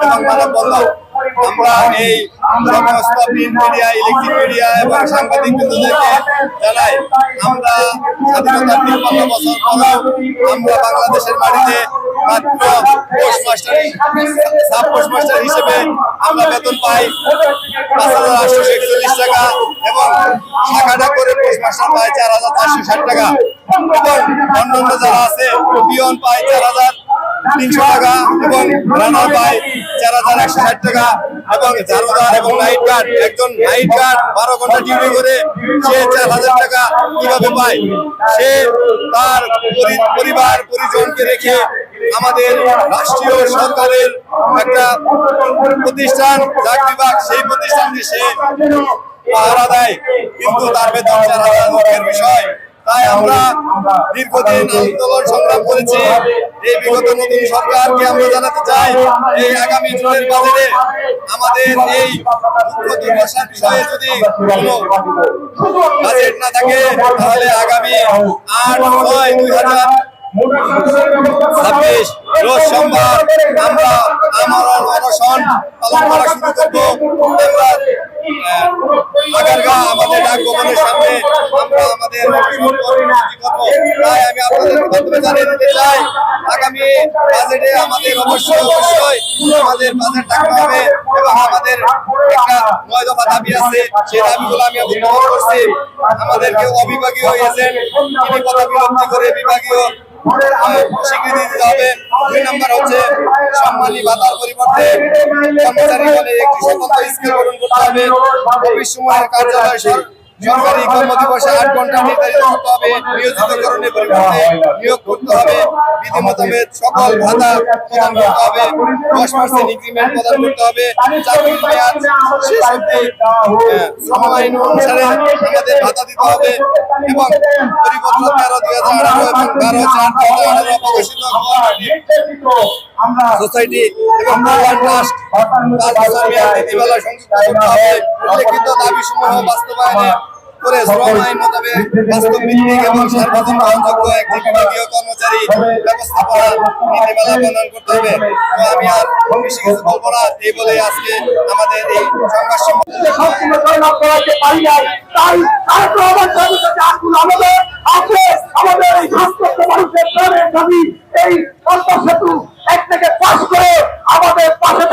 এবং মানববন্ধন আমরা এই সমস্ত প্রিন্ট মিডিয়া, ইলেকট্রিক মিডিয়া এবং সাংবাদিক বৃন্দদেরকে জানাই, আমরা স্বাধীনতার 53 বছর পরেও আমরা বাংলাদেশের মাটিতে মাত্র সাব পোস্টমাস্টার হিসেবে আমরা বেতন পাই 5,841 টাকা এবং শাখাটা করে পোস্টমাস্টার পাই 4,460 টাকা এবং অন্যান্য যারা আছে পিয়ন পায় 4,300 টাকা এবং রানার পায় 4,160 টাকা এবং ঝাড়ুদার এবং নাইট গার্ড, একজন নাইট গার্ড 12 ঘন্টা ডিউটি করে সে 4,000 টাকা কিভাবে পায়? সে তার পরিবার পরিজনকে রেখে আমাদের রাষ্ট্রীয় সরকারের একটা প্রতিষ্ঠান ডাক বিভাগ, সেই প্রতিষ্ঠানকে সে পাহারা দেয়, কিন্তু তার বেতন 4,000 মুখের বিষয়। তাই আমরা দীর্ঘদিন আন্দোলন সংগ্রাম করেছি। এই বিগত নতুন সরকারকে আমরা জানাতে চাই, এই আগামী জুনের বাজেটে আমাদের এই দুঃখ দুর্দশার বিষয়ে যদি কোনো বাজেট না থাকে তাহলে আগামী 8/6/2026 রোজ সোমবার আমরা আমার অনশন পালন করা শুরু করবো। আগারগাঁ আমাদের ডাক ভবনের সামনে আমরা আমাদের তাই আমি আপনাদের মাধ্যমে জানিয়ে দিতে চাই, আগামী বাজেটে আমাদের অবশ্যই আমাদের বাজেট রাখতে হবে এবং আমাদের একটা 9 দফা দাবি আছে, সেই দাবিগুলো আমি উত্থাপন করছি। আমাদেরকে অবিভাগীয় এজেন্ট তিনি কথা বিলম্বী করে বিভাগীয় স্বীকৃতি দিতে হবে। 2 নম্বর হচ্ছে সম্মানী ভাতার পরিবর্তে কর্মচারী বলে একটি স্বতন্ত্র স্কেল গঠন করতে হবে। অফিস সময়ের কার্যালয় সরকারি কর্মদিবসে 8 ঘন্টা নির্ধারিত করতে হবে। নিয়োজিতকরণের পরিবর্তে নিয়োগ করতে হবে। বিধি মোতাবেক সকল ভাতা প্রদান করতে হবে। 10% ইনক্রিমেন্ট প্রদান করতে হবে। চাকরির মেয়াদ শেষ অবধি শ্রম আইন অনুসারে আমাদের ভাতা দিতে হবে এবং পরিপত্র 13/2018 এবং 12/4/2018 প্রকাশিত সোসাইটি এবং কল্যাণ ট্রাস্ট 5 বছর মেয়াদ নীতিমালা সংযুক্ত করতে হবে। উল্লেখিত দাবিসমূহ বাস্তবায়নে করে শ্রম আইন মোতাবেক বাস্তবভিত্তিক এবং সার্বজনীন গ্রহণযোগ্য একটি বিভাগীয় কর্মচারী ব্যবস্থাপনা নীতিমালা প্রণয়ন করতে হবে। আমি আর বেশি কিছু বলবো না, এই বলে আজকে আমাদের এই সংঘর্ষ আমাদের এই মানুষের দাবি এই পদ্মা সেতু 1 থেকে 5 করে আমাদের পাশে